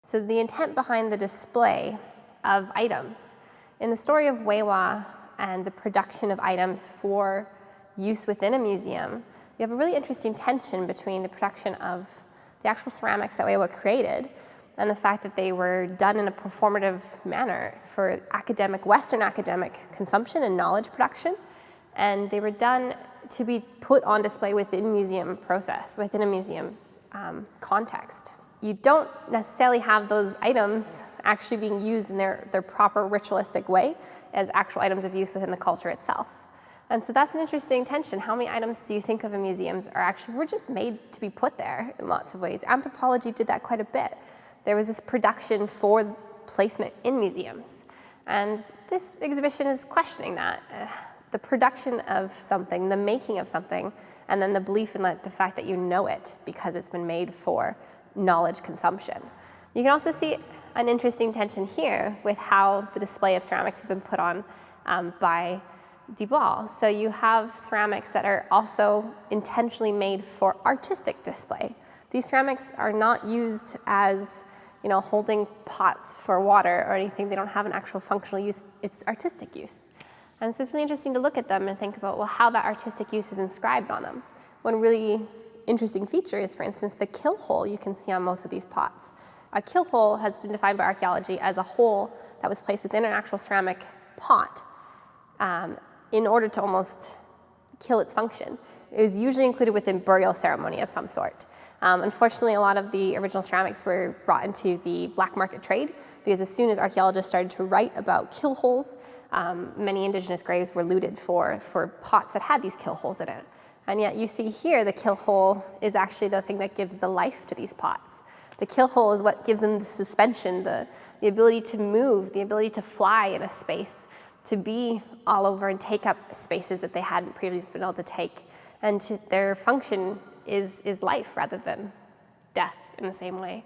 So the intent behind the display of items. In the story of Weiwa and the production of items for use within a museum, you have a really interesting tension between the production of the actual ceramics that Weiwa created and the fact that they were done in a performative manner for Western academic consumption and knowledge production. And they were done to be put on display within museum process, within a museum context. You don't necessarily have those items actually being used in their proper ritualistic way as actual items of use within the culture itself. And so that's an interesting tension. How many items do you think of in museums were just made to be put there in lots of ways? Anthropology did that quite a bit. There was this production for placement in museums. And this exhibition is questioning that. The production of something, the making of something, and then the belief in the fact that you know it because it's been made for knowledge consumption. You can also see an interesting tension here with how the display of ceramics has been put on by Deball. So you have ceramics that are also intentionally made for artistic display. These ceramics are not used as holding pots for water or anything. They don't have an actual functional use. It's artistic use. And so it's really interesting to look at them and think about, well, how that artistic use is inscribed on them. One really interesting feature is, for instance, the kill hole you can see on most of these pots. A kill hole has been defined by archaeology as a hole that was placed within an actual ceramic pot in order to almost kill its function. It was usually included within burial ceremony of some sort. Unfortunately, a lot of the original ceramics were brought into the black market trade because as soon as archaeologists started to write about kill holes, many indigenous graves were looted for pots that had these kill holes in it. And yet you see here the kill hole is actually the thing that gives the life to these pots. The kill hole is what gives them the suspension, the ability to move, the ability to fly in a space, to be all over and take up spaces that they hadn't previously been able to take. And their function is life rather than death in the same way.